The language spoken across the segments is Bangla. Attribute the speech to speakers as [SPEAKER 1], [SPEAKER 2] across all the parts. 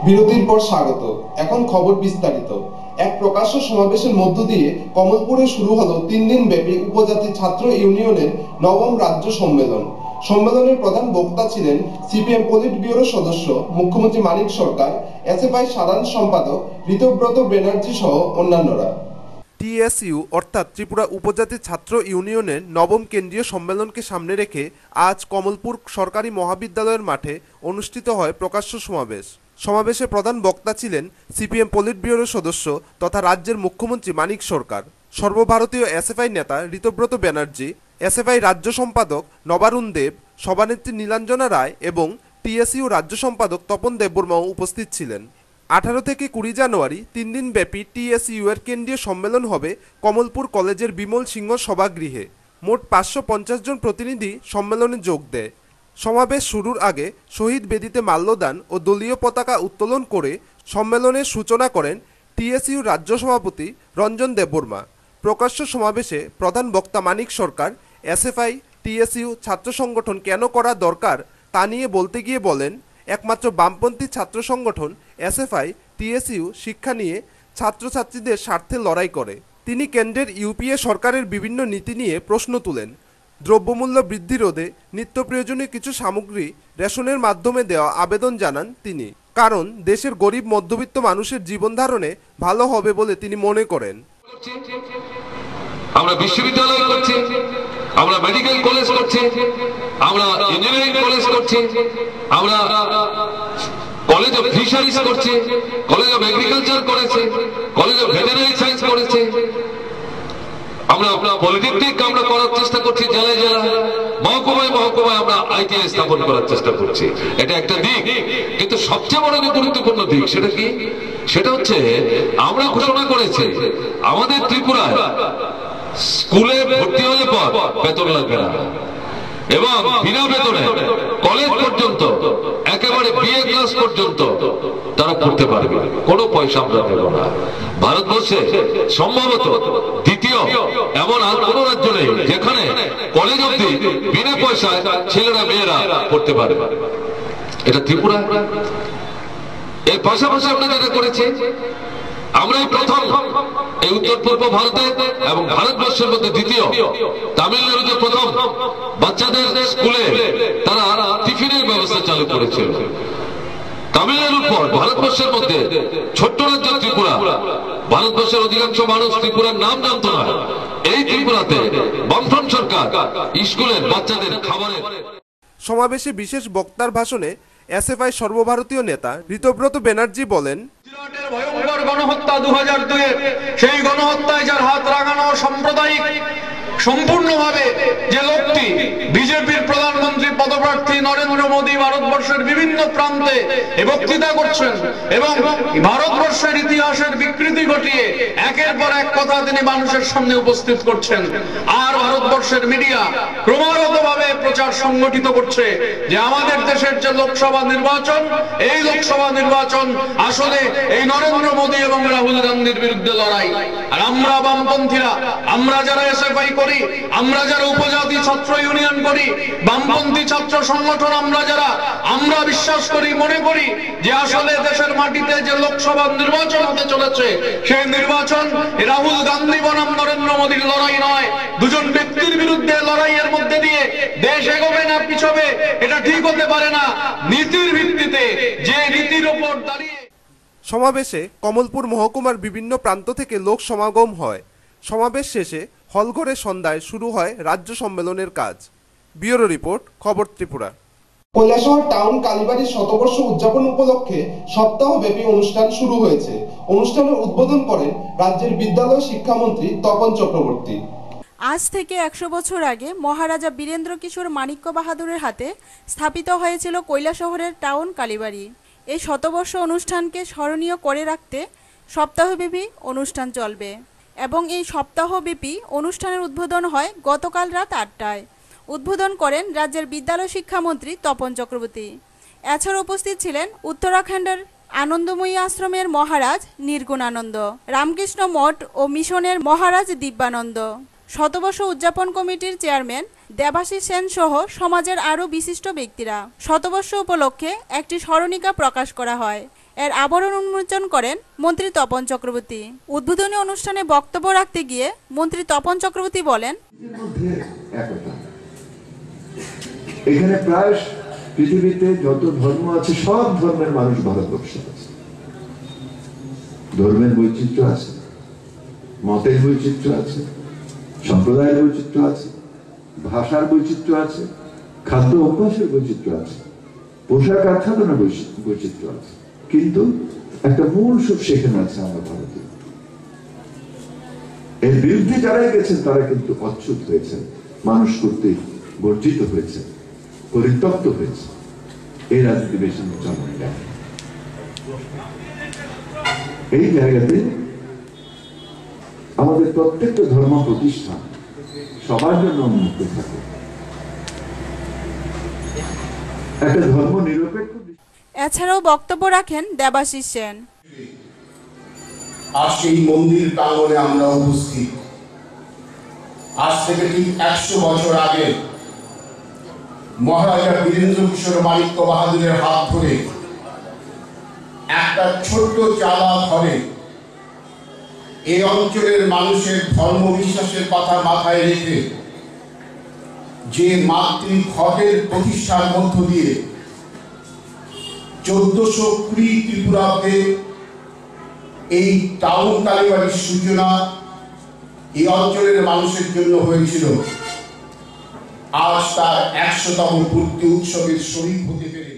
[SPEAKER 1] বিরতির পর স্বাগত। এখন খবর বিস্তারিত। এক প্রকাশ্য সমাবেশের মধ্য দিয়ে কমলপুরে শুরু হলো 3 দিন ব্যাপী উপজাতি ছাত্র ইউনিয়নের নবম রাজ্য সম্মেলন। সম্মেলনের প্রধান বক্তা ছিলেন সিপিএম পলিট ব্যুরো সদস্য মুখ্যমন্ত্রী মানিক সরকার, এসএফআই সাধারণ সম্পাদক ঋতব্রত ব্যানার্জি সহ অন্যান্যরা।
[SPEAKER 2] টিএসইউ অর্থাৎ ত্রিপুরা উপজাতি ছাত্র ইউনিয়নের নবম কেন্দ্রীয় সম্মেলনকে সামনে রেখে আজ কমলপুর সরকারি মহাবিদ্যালয়ের মাঠে অনুষ্ঠিত হয় প্রকাশ্য সমাবেশ। সমাবেশে প্রধান বক্তা ছিলেন সিপিএম পলিট ব্যুরো সদস্য তথা রাজ্যের মুখ্যমন্ত্রী মানিক সরকার, সর্বভারতীয় এসএফআই নেতা ঋতব্রত ব্যানার্জি, এসএফআই রাজ্য সম্পাদক নবারুণ দেব, সভানেত্রী নীলাঞ্জনা রায় এবং টিএসইউ রাজ্য সম্পাদক তপন দেববর্মাও উপস্থিত ছিলেন। 18 থেকে 20 জানুয়ারি 3 দিন ব্যাপী টিএসইউ এর কেন্দ্রীয় সম্মেলন হবে কমলপুর কলেজের বিমল সিংহ সভাগৃহে। মোট 550 জন প্রতিনিধি সম্মেলনে যোগ দেয়। সমাবেশ শুরুর আগে শহীদ বেদিতে মাল্যদান ও দলীয় পতাকা উত্তোলন করে সম্মেলনের সূচনা করেন টিএসইউ রাজ্য সভাপতি রঞ্জন দেববর্মা। প্রকাশ্য সমাবেশে প্রধান বক্তা মানিক সরকার এসএফআই টিএসইউ ছাত্র সংগঠন কেন করা দরকার তা নিয়ে বলতে গিয়ে বলেন, একমাত্র বামপন্থী ছাত্র সংগঠন এসএফআই টিএসইউ শিক্ষা নিয়ে ছাত্রছাত্রীদের স্বার্থে লড়াই করে। তিনি কেন্দ্রের ইউপিএ সরকারের বিভিন্ন নীতি নিয়ে প্রশ্ন তুলেন। দ্রব্যমূল্য বৃদ্ধি রোধে নিত্য প্রয়োজনীয় কিছু সামগ্রী রেশনের মাধ্যমে দেওয়া আবেদন জানান তিনি, কারণ দেশের গরিব মধ্যবিত্ত মানুষের জীবন ধারণে ভালো হবে বলে তিনি মনে করেন।
[SPEAKER 3] আমরা বিশ্ববিদ্যালয় করছি, আমরা মেডিকেল কলেজ করছি, আমরা ইঞ্জিনিয়ারিং কলেজ করছি, আমরা কলেজ অফ ফিশারিজ করছি, কলেজ অফ এগ্রিকালচার করেছে, কলেজ অফ ভেটেরিনারি সায়েন্স করেছে, আমরা পলিটেকনিক আমরা করার চেষ্টা করছি, জেলায় জেলায় মহকুমায় মহকুমায় আমরা আইটিআই স্থাপন করার চেষ্টা করছি। এটা একটা দিক, কিন্তু সবচেয়ে বড় যে গুরুত্বপূর্ণ দিক সেটা কি? সেটা হচ্ছে আমরা ঘোষণা করেছি আমাদের ত্রিপুরায় স্কুলে ভর্তি হলে পর বেতন লাগবে না এবং বিনা বেতনে কলেজ পর্যন্ত একেবারে বিএ ক্লাস পর্যন্ত তারা পড়তে পারবে, কোনো পয়সা আমরা দেব না। ভারতবর্ষে সম্ভবত দ্বিতীয় এমন আর কোন রাজ্য নেই যেখানে কলেজ অবধি বিনা পয়সায় ছেলেরা মেয়েরা পড়তে পারবে, এটা ত্রিপুরা। এর পাশাপাশি আমরা যেটা করেছি, আমরাই প্রথম এই উত্তর পূর্ব ভারতে এবং ভারতবর্ষের মধ্যে দ্বিতীয়, তামিলনাড়ুতে প্রথম বাচ্চাদের স্কুলে তারা টিফিনের ব্যবস্থা চালু করেছিল। তামিলনাড়ুর পর ভারতবর্ষের মধ্যে ছোট্ট রাজ্য ত্রিপুরা, ভারতবর্ষের অধিকাংশ মানুষ ত্রিপুরার নাম জানত না। এই ত্রিপুরাতে বামফ্রন্ট সরকার স্কুলের বাচ্চাদের খাবারের।
[SPEAKER 2] সমাবেশে বিশেষ বক্তার ভাষণে এসএফআই সর্বভারতীয় নেতা ঋতব্রত ব্যানার্জি বলেন,
[SPEAKER 4] ভয়ঙ্কর গণহত্যা 2002 সেই গণহত্যায় যার হাত রাঙানো সাম্প্রদায়িক সম্পূর্ণভাবে যে লোকটি বিজেপির প্রধানমন্ত্রী পদপ্রার্থী নরেন্দ্র মোদী ভারতবর্ষের বিভিন্ন প্রান্তে বক্তৃতা করছেন এবং ভারতবর্ষের ইতিহাসের বিকৃতি ঘটিয়ে একের পর এক কথা তিনি মানুষের সামনে উপস্থিত করছেন। আর ভারতবর্ষের মিডিয়া ক্রমাগতভাবে প্রচার সংগঠিত করছে যে আমাদের দেশের যে লোকসভা নির্বাচন, এই লোকসভা নির্বাচন আসলে এই নরেন্দ্র মোদী এবং রাহুল গান্ধীর বিরুদ্ধে লড়াই। আর আমরা বামপন্থীরা, আমরা যারা এসএফআই করি, আমরা যারা উপজাতি ছাত্র ইউনিয়ন করি, বামপন্থী ছাত্র সংগঠন আমরা বিশ্বাস করি, মনে করি যে আসলে দেশের মাটিতে যে লোকসভা নির্বাচন হতে চলেছে সেই নির্বাচন রাহুল গান্ধী বনাম নরেন্দ্র মোদীর লড়াই নয়, দুজন ব্যক্তির বিরুদ্ধে লড়াইয়ের মধ্যে দিয়ে দেশ এগোবে না পিছবে এটা ঠিক হতে পারে না। নীতির ভিত্তিতে, যে নীতির উপর দাঁড়িয়ে।
[SPEAKER 2] সমাবেশে কমলপুর মহকুমার বিভিন্ন প্রান্ত থেকে লোক সমাগম হয়। সমাবেশ শেষে হলঘরে সন্ধ্যায় শুরু হয় রাজ্য সম্মেলনের কাজ। ব্যুরো রিপোর্ট, খবর ত্রিপুরা।
[SPEAKER 1] কৈলাসহর টাউন কালীবাড়ির শতবর্ষ উদযাপন উপলক্ষে সপ্তাহব্যাপী অনুষ্ঠান শুরু হয়েছে। অনুষ্ঠানের উদ্বোধন করেন রাজ্যের বিদ্যালয় শিক্ষামন্ত্রী তপন চক্রবর্তী।
[SPEAKER 5] আজ থেকে 100 বছর আগে মহারাজা বীরেন্দ্র কিশোর মাণিক্য বাহাদুরের হাতে স্থাপিত হয়েছিল কৈলাসহরের টাউন কালীবাড়ি। এই শতবর্ষ অনুষ্ঠানকে স্মরণীয় করে রাখতে সপ্তাহব্যাপী অনুষ্ঠান চলবে এবং এই সপ্তাহব্যাপী অনুষ্ঠানের উদ্বোধন হয় গতকাল রাত 8টায়। উদ্বোধন করেন রাজ্যের বিদ্যালয় শিক্ষামন্ত্রী তপন চক্রবর্তী। এছাড়া উপস্থিত ছিলেন উত্তরাখণ্ডের আনন্দময়ী আশ্রমের মহারাজ নির্গুণানন্দ, রামকৃষ্ণ মঠ ও মিশনের মহারাজ দিব্যানন্দ, শতবর্ষ উদযাপন কমিটির চেয়ারম্যান দেবাশিস সেন সহ সমাজের আরও বিশিষ্ট ব্যক্তিরা। শতবর্ষ উপলক্ষে একটি স্মরণিকা প্রকাশ করা হয়। এর আবরণ উন্মোচন করেন মন্ত্রী তপন চক্রবর্তী। উদ্বোধনী অনুষ্ঠানে বক্তব্য রাখতে গিয়ে মন্ত্রী তপন চক্রবর্তী বলেন,
[SPEAKER 6] এখানে প্রায় পৃথিবীতে যত ধর্ম আছে সব ধর্মের মানুষ ভারতবর্ষে আছে। ধর্মের বৈচিত্র্য আছে, মতের বৈচিত্র্য আছে, সম্প্রদায়ের বৈচিত্র্য আছে, ভাষার বৈচিত্র্য আছে, খাদ্য অভ্যাসের বৈচিত্র্য আছে, পোশাক আচ্ছাদনের বৈচিত্র্য আছে, কিন্তু একটা মূল সুর সেখানে আছে, আমরা ভারতীয়। এর বিরুদ্ধে যারাই গেছেন তারা কিন্তু অচ্যুত হয়েছেন, মানুষ করতে বর্জিত হয়েছে, পরিত্যক্ত হয়েছে। এই রাজনীতি বেশি চলমান যায়। এই জায়গাতে আমাদের প্রত্যেকটা ধর্ম প্রতিষ্ঠান সবার জন্য উন্মুক্ত থাকে, একটা ধর্ম নিরপেক্ষ।
[SPEAKER 5] এছাড়াও বক্তব্য রাখেন দেবাশিস সেন।
[SPEAKER 7] আজ এই মন্দির প্রাঙ্গণে আমরা উপস্থিত। আজ থেকে ঠিক 100 বছর আগে মহারাজা বীরেন্দ্র কিশোর মানিক্য বাহাদুরের হাত ধরে একটা ছোট্ট চালা ঘরে এই অঞ্চলের মানুষের ধর্ম বিশ্বাসের কথা মাথায় রেখে যে মাতৃঘটের প্রতিষ্ঠার মধ্য দিয়ে 1420 ত্রিপুরাতে এই টাউন কালীবাড়ির সূচনা এই অঞ্চলের মানুষের জন্য হয়েছিল। আজ তার 100তম পূর্তি উৎসবের শরীর হতে পেরে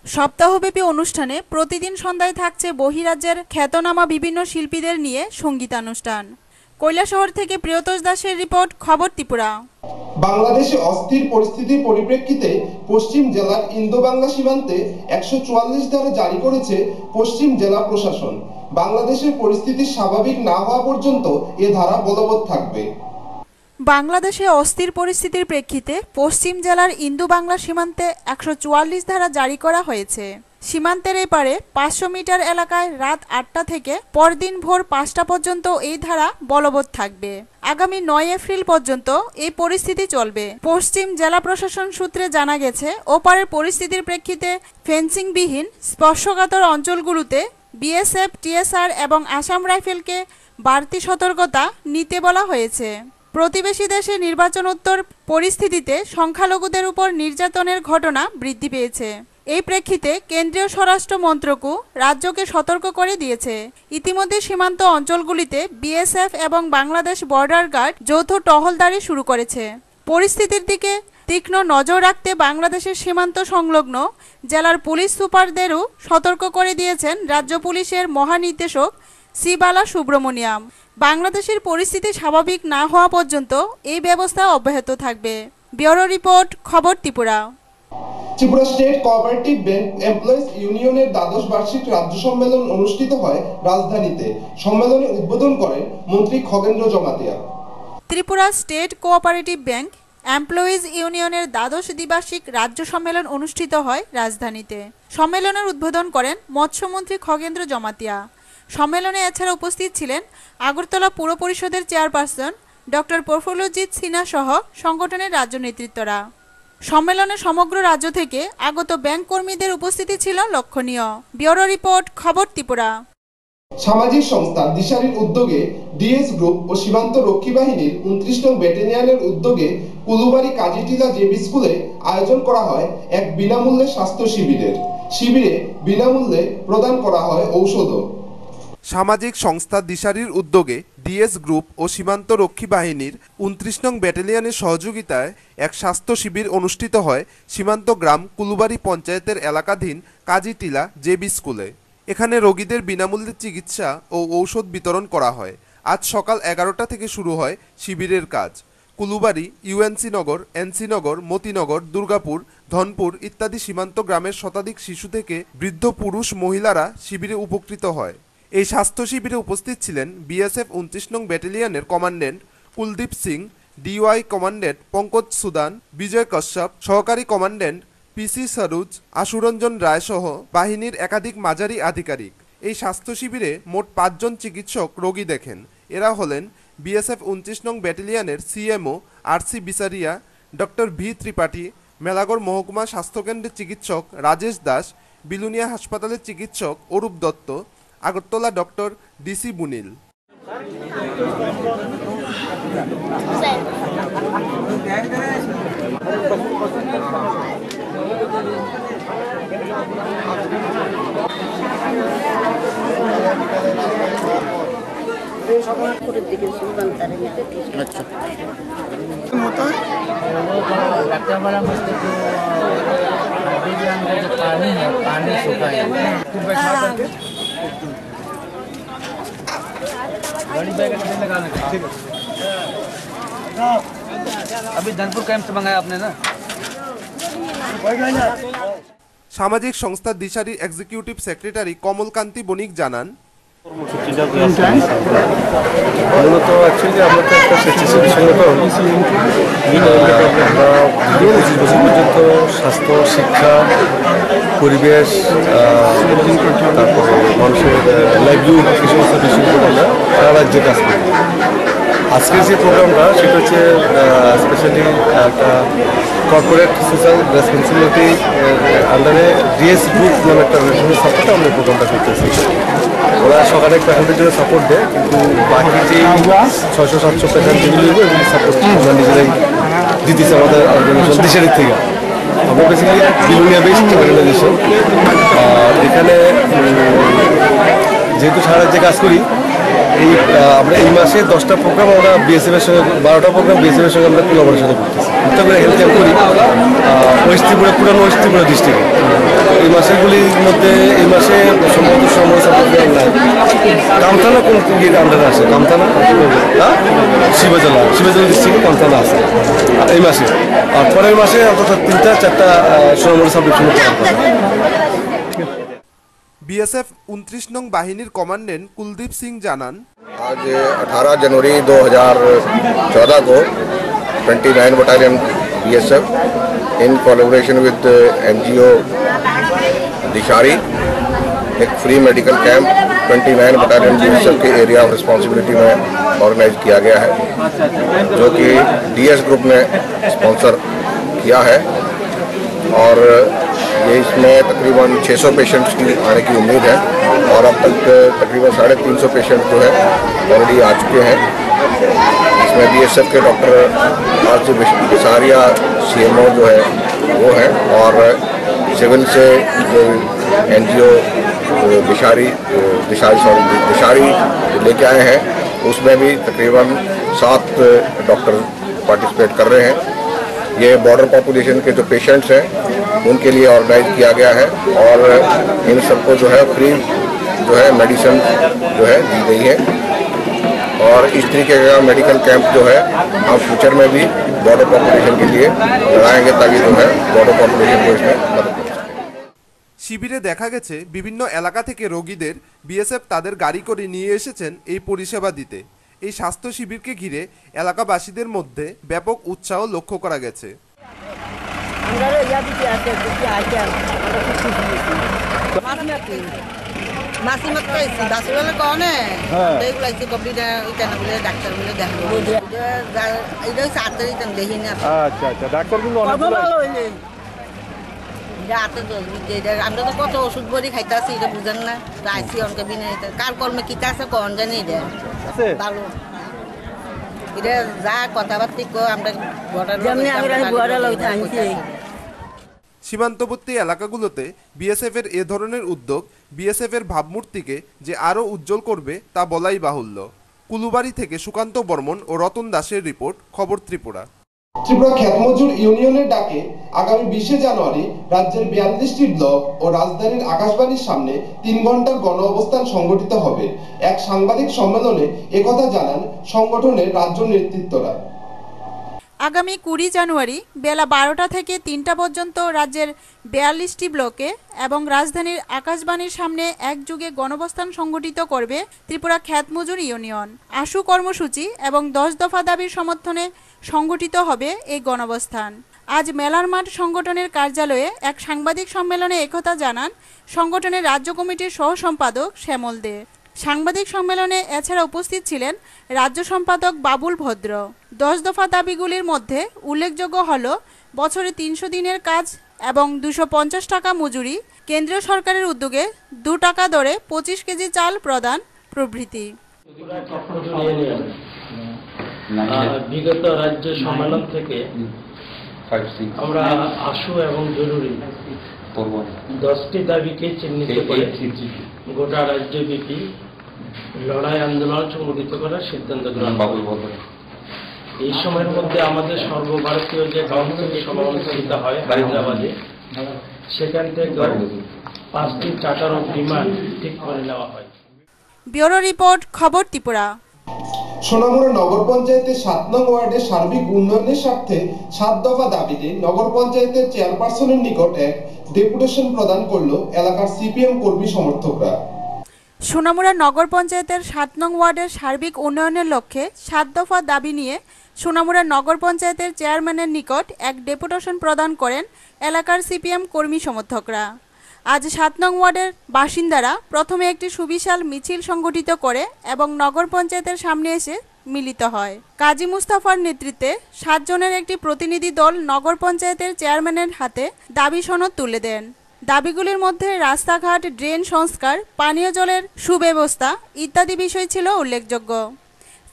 [SPEAKER 5] সপ্তাহব্যাপী অনুষ্ঠানে প্রতিদিন সন্ধ্যায় থাকছে বহিরাজ্যের খ্যাতনামা বিভিন্ন শিল্পীদের নিয়ে সঙ্গীতানুষ্ঠান। কৈলাসহর থেকে প্রিয়তোষ দাসের রিপোর্ট, খবর ত্রিপুরা।
[SPEAKER 1] বাংলাদেশে অস্থির পরিস্থিতির পরিপ্রেক্ষিতে পশ্চিম জেলার ইন্দো বাংলা সীমান্তে 144 ধারা জারি করেছে পশ্চিম জেলা প্রশাসন। বাংলাদেশের পরিস্থিতি স্বাভাবিক না হওয়া পর্যন্ত এ ধারা বলবৎ থাকবে।
[SPEAKER 5] বাংলাদেশে অস্থির পরিস্থিতির প্রেক্ষিতে পশ্চিম জেলার ইন্দো বাংলা সীমান্তে 144 ধারা জারি করা হয়েছে। সীমান্তের এপারে 500 মিটার এলাকায় রাত 8টা থেকে পরদিন ভোর 5টা পর্যন্ত এই ধারা বলবৎ থাকবে। আগামী 9 এপ্রিল পর্যন্ত এই পরিস্থিতি চলবে। পশ্চিম জেলা প্রশাসন সূত্রে জানা গেছে, ওপারের পরিস্থিতির প্রেক্ষিতে ফেন্সিংবিহীন স্পর্শকাতর অঞ্চলগুলোতে বিএসএফ, টিএসআর এবং আসাম রাইফেলকে বাড়তি সতর্কতা নিতে বলা হয়েছে। প্রতিবেশী দেশে নির্বাচনোত্তর পরিস্থিতিতে সংখ্যালঘুদের উপর নির্যাতনের ঘটনা বৃদ্ধি পেয়েছে। এই প্রেক্ষিতে কেন্দ্রীয় স্বরাষ্ট্র মন্ত্রকও রাজ্যকে সতর্ক করে দিয়েছে। ইতিমধ্যে সীমান্ত অঞ্চলগুলিতে বিএসএফ এবং বাংলাদেশ বর্ডার গার্ড যৌথ টহলদারি শুরু করেছে। পরিস্থিতির দিকে তীক্ষ্ণ নজর রাখতে বাংলাদেশের সীমান্ত সংলগ্ন জেলার পুলিশ সুপারদেরও সতর্ক করে দিয়েছেন রাজ্য পুলিশের মহানির্দেশক সি বালা সুব্রমণিয়াম। বাংলাদেশের পরিস্থিতি স্বাভাবিক না হওয়া পর্যন্ত এই ব্যবস্থা অব্যাহত থাকবে। ব্যুরো রিপোর্ট, খবর Tripura.
[SPEAKER 1] Tripura state cooperative bank employees ইউনিয়নের দ্বাদশ বার্ষিক রাজ্য সম্মেলন অনুষ্ঠিত হয় রাজধানীতে। সম্মেলনে উদ্বোধন করেন মন্ত্রী Khagendra Jamatia.
[SPEAKER 5] Tripura state cooperative bank employees ইউনিয়নের দ্বাদশ দ্বিবার্ষিক রাজ্য সম্মেলন অনুষ্ঠিত হয় রাজধানীতে। সম্মেলনের উদ্বোধন করেন মৎস্যমন্ত্রী খগেন্দ্র জমাতিয়া। সম্মেলনে এছাড়া উপস্থিত ছিলেন আগরতলা পুর পরিষদের চেয়ারপারসন ডক্টর প্রফুল্লজিৎ সিনহা সহ সংগঠনের রাজ্য নেতৃত্বরা। সম্মেলনে সমগ্র রাজ্য থেকে আগত ব্যাংক কর্মীদের উপস্থিতি ছিল লক্ষণীয়। ব্যুরো রিপোর্ট, খবর ত্রিপুরা।
[SPEAKER 1] সামাজিক সংস্থা দিশারির উদ্যোগে ডিএস গ্রুপ ও সীমান্ত রক্ষী বাহিনীর 29 নং ব্যাটালিয়নের উদ্যোগে কুলুবাড়ি কাজিটিলা জেবি স্কুলে আয়োজন করা হয় এক বিনামূল্যে স্বাস্থ্য শিবিরের। শিবিরে বিনামূল্যে প্রদান করা হয় ঔষধও।
[SPEAKER 2] সামাজিক সংস্থা দিশারির উদ্যোগে ডিএস গ্রুপ ও সীমান্ত রক্ষী বাহিনীর 29 নং ব্যাটালিয়নের সহযোগিতায় এক স্বাস্থ্য শিবির অনুষ্ঠিত হয় সীমান্ত গ্রাম কুলুবাড়ি পঞ্চায়েতের এলাকাধীন কাজিটিলা জেবি স্কুলে। এখানে রোগীদের বিনামূল্যে চিকিৎসা ও ঔষধ বিতরণ করা হয়। আজ সকাল 11টা থেকে শুরু হয় শিবিরের কাজ। কুলুবাড়ি, ইউএনসি নগর, এনসি নগর, মতিনগর, দুর্গাপুর, ধনপুর ইত্যাদি সীমান্ত গ্রামের শতাধিক শিশু থেকে বৃদ্ধ পুরুষ মহিলারা শিবিরে উপকৃত হয়। এই স্বাস্থ্য শিবিরে উপস্থিত ছিলেন বিএসএফ 29 নং ব্যাটালিয়নের commandant Kuldeep Singh, DY commandant Pankaj Sudan, Bijay Kashyap, সহকারী কমান্ড্যান্ট পিসি সরুজ, আশুরঞ্জন রায় সহ বাহিনীর একাধিক মাঝারি আধিকারিক। এই স্বাস্থ্য শিবিরে মোট 5 জন চিকিৎসক রোগী দেখেন। এরা হলেন বিএসএফ 29 নং ব্যাটালিয়নের CMO RC Bisaria, doctor V Tripathi, Melaghar মহকুমা স্বাস্থ্যকেন্দ্রের চিকিৎসক রাজেশ দাস, বিলুনিয়া হাসপাতালের চিকিৎসক অরূপ দত্ত, আগরতলা ডক্টর ডিসি বুনিল।
[SPEAKER 8] पानी सूखा है अभी धनपुर कैंप से मंगाया आपने ना।
[SPEAKER 2] সামাজিক সংস্থা দিশারি এক্সিকিউটিভ সেক্রেটারি কমলকান্তি বণিক জানান,
[SPEAKER 9] মূলত অ্যাকচুয়ালি আমরা তো একটা স্বেচ্ছাসেবী সংগঠন। 25 বছর পর্যন্ত স্বাস্থ্য, শিক্ষা, পরিবেশ, তারপরে মানুষের লাইভলিহুড, এই সমস্ত বিষয়গুলো আমরা সারা রাজ্যে কাজ করি। আজকের যে প্রোগ্রামটা সেটা হচ্ছে স্পেশালি একটা কর্পোরেট সোশ্যাল রেসপন্সিবিলিটি আন্ডারে ডিএস গ্রুপ নামে একটা অর্গানাইজেশনের সাপোর্টে আমরা প্রোগ্রামটা করতেছি। ওরা সকালে পেশেন্টের জন্য সাপোর্ট দেয়, কিন্তু বাকি যে 600-700 পেশেন্ট যেগুলি এগুলি সাপোর্ট আমরা নিজেরাই দিতেছি আমাদের অর্গানাইজেশন দিশারির থেকে। আমরা বেসিক্যালি বিলুনিয়া বেসড অর্গানাইজেশন। এখানে যেহেতু সারা রাজ্যে কাজ করি, আমরা এই মাসে 10টা প্রোগ্রাম আমরা বিএসএফের সঙ্গে, 12টা প্রোগ্রাম বিএসএফের সঙ্গে আমরা কোলাবোরেশনে করতেছি। করে হেলথ ক্যাম্প করি ওয়েস্ট ত্রিপুরা, পুরানো ওয়েস্ট ত্রিপুরা ডিস্ট্রিক্টে। এই মাসেগুলির মধ্যে এই মাসে সম্ভবত নাই কামথানা কোন আন্ডারে আসে, কামথানা শিবজলা ডিস্ট্রিক্টে কামথানা আছে এই মাসে। আর পরের মাসে অন্তত 3-4টা সোনামুড়ি সাব ডিভিশনে করার কথা।
[SPEAKER 2] বিএসএফ 29 নং বাহিনীর কমান্ডেন্ট কুলদীপ সিং জানান,
[SPEAKER 10] आज 18 जनवरी 2014 को 29 battalion BSF in collaboration with NGO Dishari एक free medical camp 29 battalion BSF के एरिया ऑफ रिस्पॉन्सिबिलिटी में ऑर्गेनाइज किया गया है, जो कि डीएस ग्रुप ने स्पॉन्सर किया है। और ये इसमें तकरीबन 600 पेशेंट्स की आने की उम्मीद है और अब तक तकरीबन 350 पेशेंट जो है ऑलरेडी आ चुके हैं। इसमें बीएसएफ के डॉक्टर बिसारिया सीएमओ जो है वो है, और सिविल से जो एनजीओ दिशारी लेके आए हैं, उसमें भी तकरीबन 7 डॉक्टर पार्टिसिपेट कर रहे हैं। ये बॉर्डर पॉपुलेशन के जो पेशेंट्स हैं उनके लिए ऑर्गेनाइज किया गया है और इन सबको जो है फ्री जो है मेडिसिन जो है दी गई है। और इस तरीके का मेडिकल कैंप जो है हम फ्यूचर में भी बॉर्डर पॉपुलेशन के लिए लगाएंगे, ताकि जो है बॉर्डर पॉपुलेशन को इसमें मदद मिले।
[SPEAKER 2] শিবিরে দেখা গেছে বিভিন্ন এলাকা থেকে রোগীদের বিএসএফ তাদের গাড়ি করে নিয়ে এসেছেন এই পরিষেবা দিতে। এই স্বাস্থ্য শিবিরকে ঘিরে এলাকাবাসীদের মধ্যে ব্যাপক উৎসাহ লক্ষ্য করা গেছে।
[SPEAKER 11] আমরা তো কত ওষুধ বড়ি খাইতেছি, এটা বুঝেন না। আইসি অনকে বিনা কার কর্মে কিতা আছে কন জানি এটা ভালো। এটা যা কথাবার্তা আমরা
[SPEAKER 2] সীমান্তবর্তী এলাকাগুলোতে বিএসএফ এর এ ধরনের উদ্যোগ বিএসএফ এর ভাবমূর্তিকে যে আরও উজ্জ্বল করবে তা বলাই বাহুল্য। কুলুবাড়ি থেকে সুকান্ত বর্মন ও রতন দাসের রিপোর্ট, খবর ত্রিপুরা।
[SPEAKER 1] ত্রিপুরা খ্যাতমজুর ইউনিয়নের ডাকে আগামী 20 জানুয়ারি রাজ্যের 42টি ব্লক ও রাজধানীর আকাশবাণীর সামনে 3 ঘন্টার গণ অবস্থান সংগঠিত হবে। এক সাংবাদিক সম্মেলনে একথা জানান সংগঠনের রাজ্য নেতৃত্বরা।
[SPEAKER 5] আগামী 20 জানুয়ারি বেলা 12টা থেকে 3টা পর্যন্ত রাজ্যের 42টি ব্লকে এবং রাজধানীর আকাশবাণীর সামনে একযোগে গণঅবস্থান সংগঠিত করবে ত্রিপুরা খ্যাতমজুর ইউনিয়ন। আশু কর্মসূচি এবং 10 দফা দাবির সমর্থনে সংগঠিত হবে এই গণঅবস্থান। আজ মেলার মাঠ সংগঠনের কার্যালয়ে এক সাংবাদিক সম্মেলনে একথা জানান সংগঠনের রাজ্য কমিটির সহ সম্পাদক শ্যামল দে। সাংবাদিক সম্মেলনে এছাড়া উপস্থিত ছিলেন রাজ্য সম্পাদক বাবুল ভদ্র। 10 দফা দাবিগুলির মধ্যে উল্লেখযোগ্য হল বছরে 300 দিনের কাজ এবং 250 টাকা মজুরি, কেন্দ্রীয় সরকারের উদ্যোগে 2 টাকা দরে 25 কেজি চাল প্রদান প্রভৃতি।
[SPEAKER 12] বিগত রাজ্য সম্মেলন থেকে আমরা আশু এবং জরুরি 10টি দাবিকে চিহ্নিত করে গোটা রাজ্যব্যাপী লড়াই আন্দোলন সংগঠিত করার সিদ্ধান্ত গ্রহণ করা। এই সময়ের মধ্যে আমাদের সর্বভারতীয় যে কাউন্সিল সভা অনুষ্ঠিত হয় হায়দ্রাবাদে, সেখান থেকে 5টি চার্টার অফ ডিমান্ড ঠিক করে নেওয়া হয়।
[SPEAKER 5] ব্যুরো রিপোর্ট, খবর ত্রিপুরা।
[SPEAKER 1] সোনামুড়া নগর পঞ্চায়েতের 7 নং ওয়ার্ডের সার্বিক উন্নয়নের স্বার্থে 7 দফা দাবিতে নগর পঞ্চায়েতের চেয়ারপারসনের নিকট এক ডেপুটেশন প্রদান করল এলাকার সিপিএম কর্মী সমর্থকরা।
[SPEAKER 5] সোনামুড়া নগর পঞ্চায়েতের 7 নং ওয়ার্ডের সার্বিক উন্নয়নের লক্ষ্যে 7 দফা দাবি নিয়ে সোনামুড়া নগর পঞ্চায়েতের চেয়ারম্যানের নিকট এক ডেপুটেশন প্রদান করেন এলাকার সিপিএম কর্মী সমর্থকরা। আজ 7 নং ওয়ার্ডের বাসিন্দারা প্রথমে একটি সুবিশাল মিছিল সংগঠিত করে এবং নগর পঞ্চায়েতের সামনে এসে মিলিত হয়। কাজী মুস্তাফার নেতৃত্বে 7 জনের একটি প্রতিনিধি দল নগর পঞ্চায়েতের চেয়ারম্যানের হাতে দাবি সনদ তুলে দেন। দাবিগুলির মধ্যে রাস্তাঘাট, ড্রেন সংস্কার, পানীয় জলের সুব্যবস্থা ইত্যাদি বিষয় ছিল উল্লেখযোগ্য।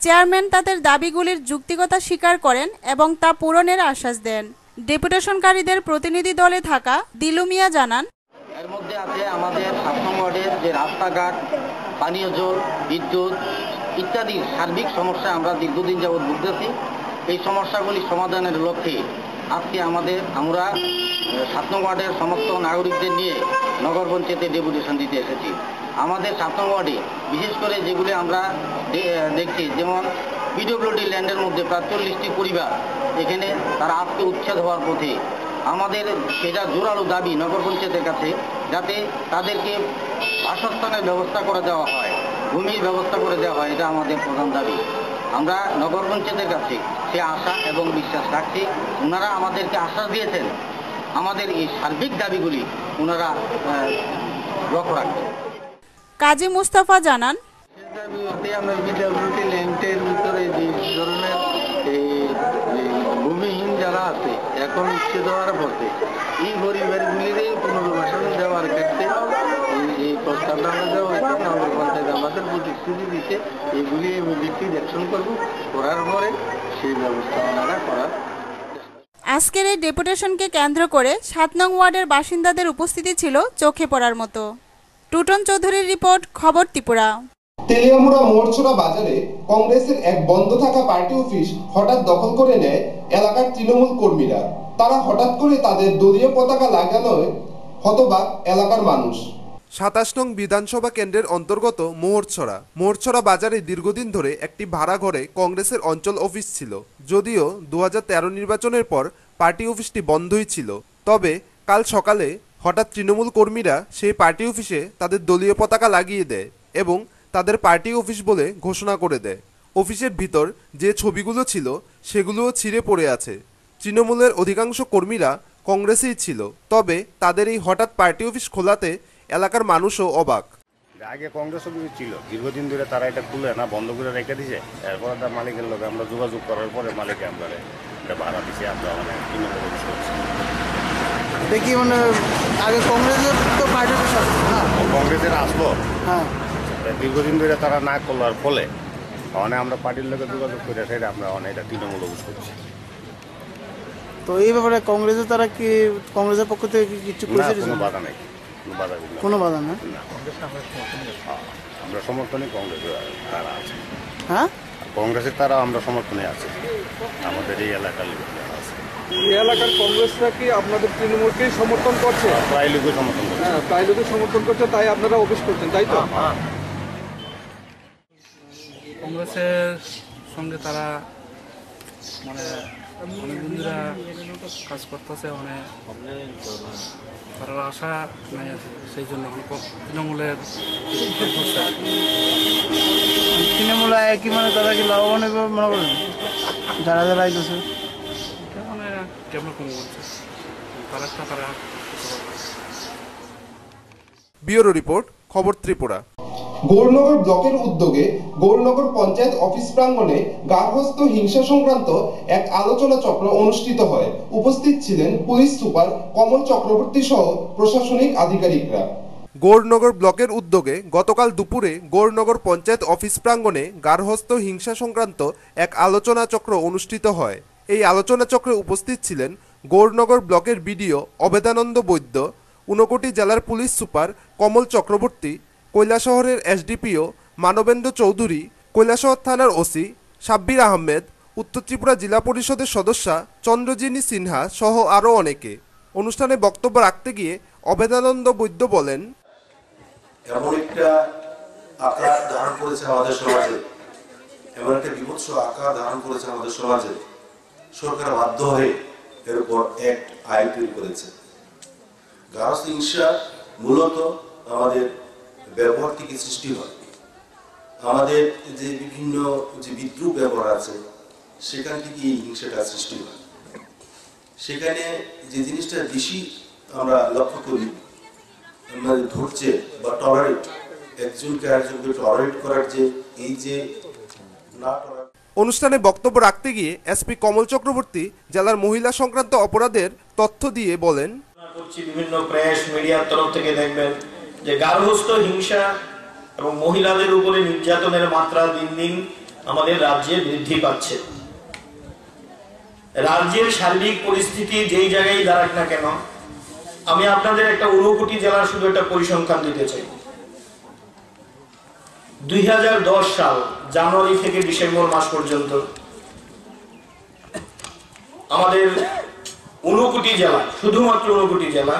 [SPEAKER 5] চেয়ারম্যান তাদের দাবিগুলির যৌক্তিকতা স্বীকার করেন এবং তা পূরণের আশ্বাস দেন। ডেপুটেশনকারীদের প্রতিনিধি দলে থাকা দিলু মিয়া জানান,
[SPEAKER 13] এর মধ্যে আছে আমাদের 7 নং ওয়ার্ডের যে রাস্তাঘাট, পানীয় জল, বিদ্যুৎ ইত্যাদি সার্বিক সমস্যা আমরা দীর্ঘদিন যাবৎ ভুগতেছি। এই সমস্যাগুলি সমাধানের লক্ষ্যে আজকে আমরা 7 নং ওয়ার্ডের সমস্ত নাগরিকদের নিয়ে নগর পঞ্চায়েতে ডেপুটেশন দিতে এসেছি। আমাদের 7 নং ওয়ার্ডে বিশেষ করে যেগুলি আমরা দেখছি, যেমন পিডব্লিউডি ল্যান্ডের মধ্যে প্রায় 40টি পরিবার এখানে তারা আজকে উচ্ছেদ হওয়ার পথে। আমাদের সেটা জোরালো দাবি নগর পঞ্চায়েতের কাছে, যাতে তাদেরকে বাসস্থানের ব্যবস্থা করে দেওয়া হয়, ভূমির ব্যবস্থা করে দেওয়া হয়। এটা আমাদের প্রধান দাবি। আমরা নগর পঞ্চায়েতের কাছে সে আশা এবং বিশ্বাস রাখছি। ওনারা আমাদেরকে আশ্বাস দিয়েছেন আমাদের এই সার্বিক দাবিগুলি ওনারা লক্ষ্য রাখছেন।
[SPEAKER 5] কাজী মুস্তাফা জানান,
[SPEAKER 13] আমরা পিডব্লিউডি ল্যান্ডের ভিতরে যে ধরনের ভূমিহীন যারা আছে এখন উচ্ছেদ হওয়ার পথে, এই পরিবারগুলির পুনর্বাসন দেওয়ার ক্ষেত্রে এই প্রস্তাবটা আমরা দেওয়া হয়েছে। নগর পঞ্চায়েত আমাদের প্রতিশ্রুতি দিচ্ছে এগুলি ভিত্তিক অ্যাকশন করবো, করার পরে সেই ব্যবস্থা ওনারা করার।
[SPEAKER 5] আজকের এই ডেপুটেশনকে কেন্দ্র করে 7 নং ওয়ার্ডের বাসিন্দাদের উপস্থিতি ছিল চোখে পড়ার মতো। টুটন চৌধুরীর রিপোর্ট, খবর ত্রিপুরা।
[SPEAKER 1] তেলিয়ামুড়া মোড়ছড়া বাজারে কংগ্রেসের এক বন্ধ থাকা পার্টি অফিস হঠাৎ দখল করে নেয় এলাকার তৃণমূল কর্মীরা। তারা হঠাৎ করে তাদের দলীয় পতাকা লাগানোয় হতবাক এলাকার মানুষ।
[SPEAKER 2] 27 নং বিধানসভা কেন্দ্রের অন্তর্গত মোহরছড়া বাজারে দীর্ঘদিন ধরে একটি ভাড়া ঘরে কংগ্রেসের অঞ্চল অফিস ছিল। যদিও 2013 নির্বাচনের পর পার্টি অফিসটি বন্ধই ছিল, তবে কাল সকালে হঠাৎ তৃণমূল কর্মীরা সেই পার্টি অফিসে তাদের দলীয় পতাকা লাগিয়ে দেয় এবং তাদের পার্টি অফিস বলে ঘোষণা করে দেয়। অফিসের ভিতর যে ছবিগুলো ছিল সেগুলোও ছিঁড়ে পড়ে আছে। তৃণমূলের অধিকাংশ কর্মীরা কংগ্রেসেই ছিল, তবে তাদের এই হঠাৎ পার্টি অফিস খোলাতে এলাকার মানুষও অবাক।
[SPEAKER 14] আগে কংগ্রেস অফিস ছিল, দীর্ঘদিন ধরে তারা এটা খুলে না, বন্ধ করে রেখে দিছে। এরপর তার মালিকের লোক আমরা যোগাযোগ করার পরে মালিকে আমরা এটা ভাড়া দিছে। আমরা তৃণমূল অফিস করছি
[SPEAKER 15] দেখি, আগে কংগ্রেসের তো পার্টি অফিস
[SPEAKER 14] কংগ্রেসের আসলো,
[SPEAKER 15] হ্যাঁ
[SPEAKER 14] দীর্ঘদিন ধরে তারা না করলার ফলে আমরা পার্টির লোকে যোগাযোগ করে সেটা আমরা এটা তৃণমূল অফিস করছি।
[SPEAKER 15] তো এই ব্যাপারে কংগ্রেসের তারা কি কংগ্রেসের পক্ষ থেকে কিছু করেছে?
[SPEAKER 14] কোনো বাধা নেই,
[SPEAKER 15] কোনো বাধা না।
[SPEAKER 14] আমরা সমর্থনে কংগ্রেসের তারা আছে,
[SPEAKER 15] হ্যাঁ
[SPEAKER 14] কংগ্রেসের তারা আমরা সমর্থনে আছে। আমাদের এই এলাকার লোক যারা আছে,
[SPEAKER 16] এই এলাকার কংগ্রেসরা কি আপনাদের তৃণমূলকেই সমর্থন করছে?
[SPEAKER 14] প্রায় লোকের সমর্থন করছে।
[SPEAKER 16] হ্যাঁ, প্রায় লোকের সমর্থন করছে, তাই আপনারা অফিস করছেন, তাই তো?
[SPEAKER 8] কংগ্রেসের সঙ্গে তারা অনেক বন্ধুরা কাজ করতেছে, তারা আশা নাই আছে, সেই জন্য তৃণমূলের
[SPEAKER 15] কি তারা কি লাভবান হবে মনে করেন? যারা যারা আইতেছে
[SPEAKER 8] কেমন কম করছে
[SPEAKER 2] ব্যুরো রিপোর্ট, খবর ত্রিপুরা।
[SPEAKER 1] গৌরনগর ব্লকের উদ্যোগে গৌরনগর পঞ্চায়েত অফিস প্রাঙ্গণে গার্হস্থ হিংসা সংক্রান্ত এক আলোচনা চক্র অনুষ্ঠিত হয়। উপস্থিত ছিলেন পুলিশ সুপার কমল চক্রবর্তী সহ প্রশাসনিক আধিকারিকরা।
[SPEAKER 2] গৌরনগর ব্লকের উদ্যোগে গতকাল দুপুরে গৌরনগর পঞ্চায়েত অফিস প্রাঙ্গণে গার্হস্থ্য হিংসা সংক্রান্ত এক আলোচনা চক্র অনুষ্ঠিত হয়। এই আলোচনা চক্রে উপস্থিত ছিলেন গৌরনগর ব্লকের বিডিও অবেদানন্দ বৈদ্য, ঊনকোটি জেলার পুলিশ সুপার কমল চক্রবর্তী, কৈলাসহরের এসডিপিও মানবেন্দ্র চৌধুরী, কৈলাসহর থানার ওসি সাব্বির আহমেদ, উত্তর ত্রিপুরা জেলা পরিষদের সদস্যা চন্দ্রজিনী সিনহা সহ আরও অনেকে। অনুষ্ঠানে বক্তব্য রাখতে গিয়ে অবেদানন্দ বৈদ্য বলেন,
[SPEAKER 17] এমন একটা আকার ধারণ করেছে আমাদের সমাজে, এমন একটা বিভৎস আকার ধারণ করেছে আমাদের সমাজে, সরকার বাধ্য হয়ে এর উপর এক আইন তৈরি করেছে। গার্হস্থ্য হিংসা মূলত আমাদের ব্যবহার থেকে সৃষ্টি হয়। আমাদের যে বিভিন্ন যে বিদ্রুপ ব্যবহার আছে সেখান থেকে এই হিংসাটা সৃষ্টি হয়। সেখানে যে জিনিসটা বেশি আমরা লক্ষ্য করি, আমাদের ধৈর্য বা টলারেট, একজনকে আরেকজনকে টলারেট করার যে এই যে না টলারেট।
[SPEAKER 2] অনুষ্ঠানে বক্তব্য রাখতে গিয়ে এসপি কমল চক্রবর্তী জেলার মহিলা সংক্রান্ত অপরাধের তথ্য দিয়ে বলেন,
[SPEAKER 12] বিভিন্ন প্রেস মিডিয়ার তরফ থেকে দেখবেন যে গার্হস্থ্য হিংসা এবং মহিলাদের উপরে নির্যাতনের মাত্রা দিন দিন আমাদের রাজ্যে বৃদ্ধি পাচ্ছে। রাজ্যের সার্বিক পরিস্থিতি যেই জায়গায় দাঁড়াক না কেন, আমি আপনাদের একটা ঊনকোটি জেলার শুধু একটা পরিসংখ্যান দিতে চাই। 2010 সাল জানুয়ারি থেকে ডিসেম্বর মাস পর্যন্ত আমাদের ঊনকোটি জেলা, শুধুমাত্র ঊনকোটি জেলা,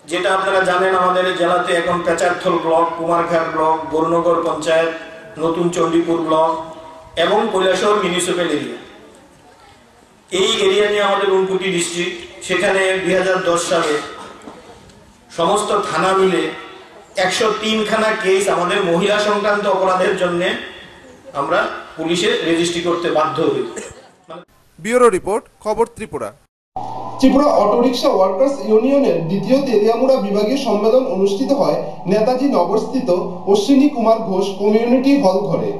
[SPEAKER 12] যেটা আপনারা জানেন আমাদের জেলাতে এখন পেচারথল ব্লক, কুমারঘাট ব্লক, গৌরনগর পঞ্চায়েত, নতুন চণ্ডীপুর ব্লক এবং কৈলাসহর মিউনিসিপ্যাল এরিয়া, এই এরিয়া নিয়ে আমাদের ঊনকোটি ডিস্ট্রিক্ট। সেখানে 2010 সালে সমস্ত থানা মিলে 103 খানা কেস আমাদের মহিলা সংক্রান্ত অপরাধের জন্য আমরা পুলিশে রেজিস্ট্রি করতে বাধ্য হই।
[SPEAKER 2] ব্যুরো রিপোর্ট, খবর ত্রিপুরা।
[SPEAKER 1] ত্রিপুরা অটোরিকশা ওয়ার্কার্স ইউনিয়নের দ্বিতীয় তেলিয়ামুড়া বিভাগীয় সম্মেলন অনুষ্ঠিত হয় নেতাজি নগরস্থিত অশ্বিনী কুমার ঘোষ কমিউনিটি হল ঘরে।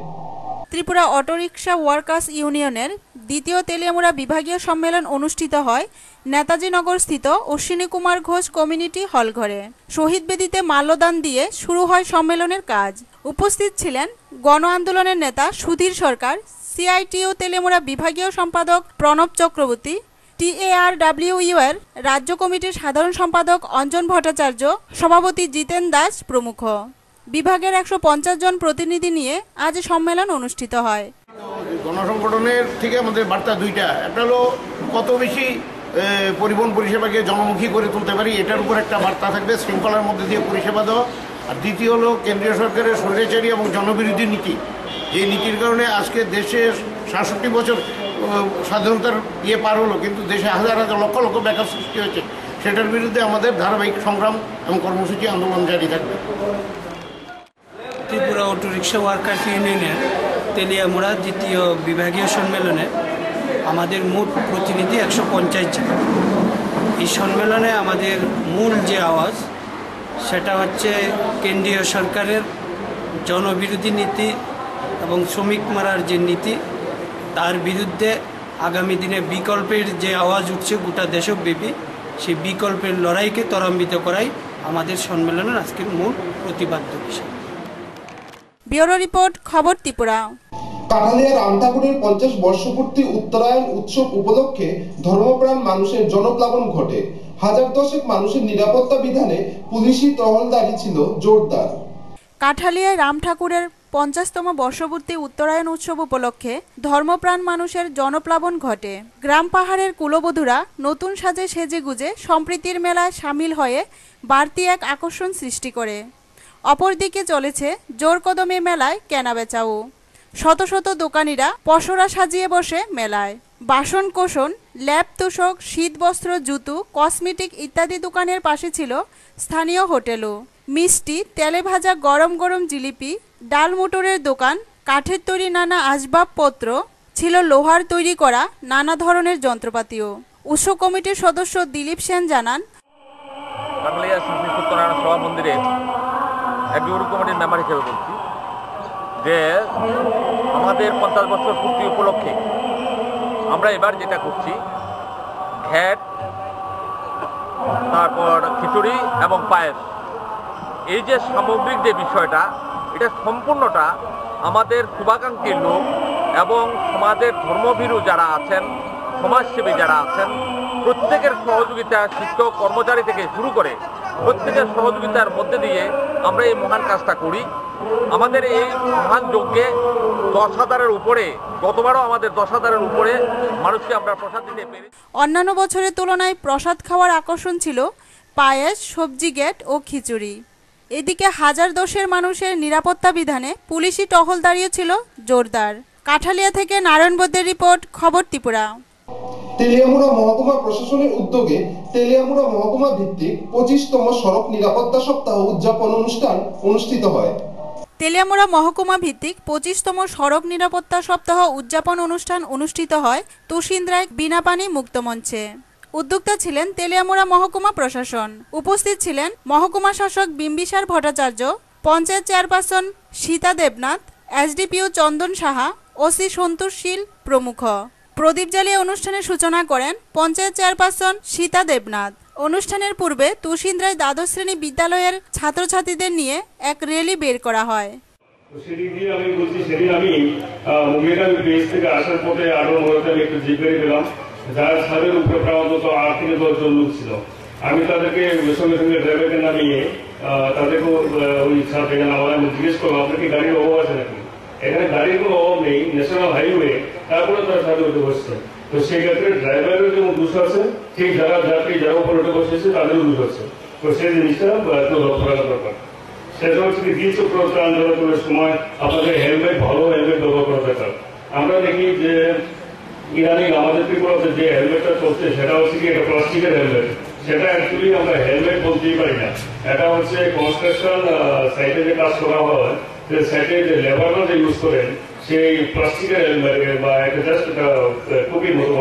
[SPEAKER 5] ত্রিপুরা অটোরিকশা ওয়ার্কার্স ইউনিয়নের দ্বিতীয় তেলিয়ামুড়া বিভাগীয় সম্মেলন অনুষ্ঠিত হয় নেতাজি নগরস্থিত অশ্বিনী কুমার ঘোষ কমিউনিটি হল ঘরে। শহীদ বেদিতে মাল্যদান দিয়ে শুরু হয় সম্মেলনের কাজ। উপস্থিত ছিলেন গণ আন্দোলনের নেতা সুধীর সরকার, সিআইটিইউ তেলিয়ামুড়া বিভাগীয় সম্পাদক প্রণব চক্রবর্তী, TARWU এর রাজ্য কমিটির সাধারণ সম্পাদক অঞ্জন ভট্টাচার্য, সভাপতি জিতেন দাস প্রমুখ। বিভাগের 150 জন প্রতিনিধি নিয়ে আজ সম্মেলন অনুষ্ঠিত হয়।
[SPEAKER 18] গণসংগঠনের থেকে আমাদের বার্তা দুইটা, একটা হলো কত বেশি পরিবহন পরিষেবাকে জনমুখী করে তুলতে পারি, এটার উপর একটা বার্তা থাকবে, শৃঙ্খলার মধ্যে দিয়ে পরিষেবা দেওয়া। আর দ্বিতীয় হলো কেন্দ্রীয় সরকারের স্বৈরাচারী এবং জনবিরোধী নীতি, যে নীতির কারণে আজকে দেশে 67 বছর স্বাধীনতার পার হলো, কিন্তু দেশে হাজার হাজার লক্ষ লক্ষ বেকার সৃষ্টি হয়েছে। সেটার বিরুদ্ধে আমাদের ধারাবাহিক সংগ্রাম এবং কর্মসূচি আন্দোলন জারি থাকবে।
[SPEAKER 8] ত্রিপুরা অটোরিকশা ওয়ার্কার্স ইউনিয়নের তেলিয়ামুড়া দ্বিতীয় বিভাগীয় সম্মেলনে আমাদের মোট প্রতিনিধি 150 জন। এই সম্মেলনে আমাদের মূল যে আওয়াজ সেটা হচ্ছে কেন্দ্রীয় সরকারের জনবিরোধী নীতি এবং শ্রমিক মারার যে নীতি, তার বিরুদ্ধে আগামী দিনে বিকল্পের যে আওয়াজ উঠছে গোটা দেশব্যাপী, সেই বিকল্পের লড়াইকে ত্বরান্বিত করাই আমাদের সম্মেলনের আজকের মূল প্রতিপাদ্য বিষয়।
[SPEAKER 5] ব্যুরো রিপোর্ট, খবর ত্রিপুরা।
[SPEAKER 1] কাঠালিয়া রাম ঠাকুরের 50 বর্ষপূর্তি উত্তরায়ণ উৎসব উপলক্ষে ধর্মপ্রাণ মানুষের জনপ্লাবন ঘটে। হাজার দশেক মানুষের নিরাপত্তা বিধানে পুলিশি টহলদারি ছিল জোরদার।
[SPEAKER 5] কাঠালিয়ায় রাম ঠাকুরের 50তম বর্ষপূর্তি উত্তরায়ণ উৎসব উপলক্ষে ধর্মপ্রাণ মানুষের জনপ্লাবন ঘটে। গ্রাম পাহাড়ের কুলবধূরা নতুন সাজে সেজেগুজে সম্প্রীতির মেলায় সামিল হয়ে বাড়তি এক আকর্ষণ সৃষ্টি করে। অপরদিকে চলেছে জোর কদমে মেলায় কেনাবেচাও। শত শত দোকানিরা পসরা সাজিয়ে বসে মেলায়। বাসন কোসন, ল্যাপ তোষক, শীতবস্ত্র, জুতো, কসমেটিক ইত্যাদি দোকানের পাশে ছিল স্থানীয় হোটেলও। মিষ্টি, তেলে ভাজা গরম গরম জিলিপি, ডাল মোটরের দোকান, কাঠের তৈরি নানা আসবাবপত্র, ছিল লোহার তৈরি করা নানা ধরনের যন্ত্রপাতিও। উৎসব কমিটির সদস্য দিলীপ সেন জানান,
[SPEAKER 19] কাঠালিয়া শ্রী সত্যনারায়ণ সভা মন্দিরে এক্সিকিউটিভ কমিটির মেম্বার হিসেবে বলছি যে আমাদের 50 বছর পূর্তি উপলক্ষে আমরা এবার যেটা করছি ঘ্যাট, তারপর খিচুড়ি এবং পায়েস, এই যে সামগ্রিক যে বিষয়টা, এটা সম্পূর্ণটা আমাদের শুভাকাঙ্ক্ষী লোক এবং সমাজের ধর্মভীরু যারা আছেন, সমাজসেবী যারা আছেন, প্রত্যেকের সহযোগিতা, শিক্ষক কর্মচারী থেকে শুরু করে প্রত্যেকের সহযোগিতার মধ্যে দিয়ে আমরা এই মহান কাজটা করি। আমাদের এই মহান যজ্ঞে 10,000-এর উপরে, গতবারও আমাদের 10,000-এর উপরে মানুষকে আমরা প্রসাদ দিতে পেরেছি।
[SPEAKER 5] অন্যান্য বছরের তুলনায় প্রসাদ খাওয়ার আকর্ষণ ছিল পায়েস, সবজি ঘ্যাট ও খিচুড়ি। এদিকে হাজার দশের মানুষের নিরাপত্তা বিধানে পুলিশি টহলদারিও ছিল জোরদার। কাঠালিয়া থেকে নারায়ণ বৈদ্যের রিপোর্ট, খবর ত্রিপুরা।
[SPEAKER 1] তেলিয়ামুড়া মহকুমা প্রশাসনের উদ্যোগে তেলিয়ামুড়া মহকুমা ভিত্তিক 25তম সড়ক নিরাপত্তা সপ্তাহ উদযাপন অনুষ্ঠান অনুষ্ঠিত হয়।
[SPEAKER 5] তেলিয়ামুড়া মহকুমা ভিত্তিক 25তম সড়ক নিরাপত্তা সপ্তাহ উদযাপন অনুষ্ঠান অনুষ্ঠিত হয় তুষিন্দ্রায় বিনাপানি মুক্ত মঞ্চে। উদ্যোক্তা ছিলেন তেলিয়ামুড়া মহকুমা প্রশাসন। উপস্থিত ছিলেন মহকুমা শাসক বিম্বিসার ভট্টাচার্য, পঞ্চায়েত চেয়ারপারসন সীতা দেবনাথ, এসডিপিও চন্দন সাহা, ওসি সন্তোষ শীল প্রমুখ। প্রদীপ জ্বালিয়ে অনুষ্ঠানের সূচনা করেন পঞ্চায়েত চেয়ারপারসন সীতা দেবনাথ। অনুষ্ঠানের পূর্বে তুষিন্দ্রায় দ্বাদশ শ্রেণী বিদ্যালয়ের ছাত্রছাত্রীদের নিয়ে এক র্যালি বের করা হয়।
[SPEAKER 20] সেদিক দিয়ে আমি বলছি, সেদিন আমি মুগলিগান বেস থেকে আসার পথে আরো মূলত একটু জিপ বেরিয়ে পেলাম, যার ছাদের উপরে প্রায় অন্তত 8 থেকে 10 জন লোক ছিল। আমি তাদেরকে সঙ্গে সঙ্গে ড্রাইভারকে নামিয়ে তাদেরকেও ওই ছাদ থেকে নামালাম, জিজ্ঞেস করলাম আপনার কি গাড়ির অভাব আছে নাকি? এখানে গাড়ির কোনো অভাব নেই, ন্যাশনাল হাইওয়ে, তারপরে তারা ছাদে উঠে বসছে। তো সেই ক্ষেত্রে ড্রাইভারের যেমন দোষ আছে, ঠিক যারা যাত্রী যারা উপরে উঠে বসেছে তাদেরও দোষ আছে। তো সেই জিনিসটা একটু লক্ষ্য রাখা দরকার। সেটা হচ্ছে কি দ্বিচক্র আন্দোলনের সময় আপনাদের হেলমেট, ভালো হেলমেট ব্যবহার করা দরকার। আমরা দেখি যে ইদানিং আমাদের ত্রিপুরাতে যে হেলমেটটা চলছে সেটা হচ্ছে কি একটা প্লাস্টিকের হেলমেট। সেটা অ্যাকচুয়ালি আমরা হেলমেট বলতেই পারি না, এটা হচ্ছে কনস্ট্রাকশন সাইটে যে কাজ করা হয়, যে সাইটে যে লেবাররা যে ইউজ করেন সেই প্লাস্টিকের হেলমেট বা একটা জাস্ট একটা টুপির মতো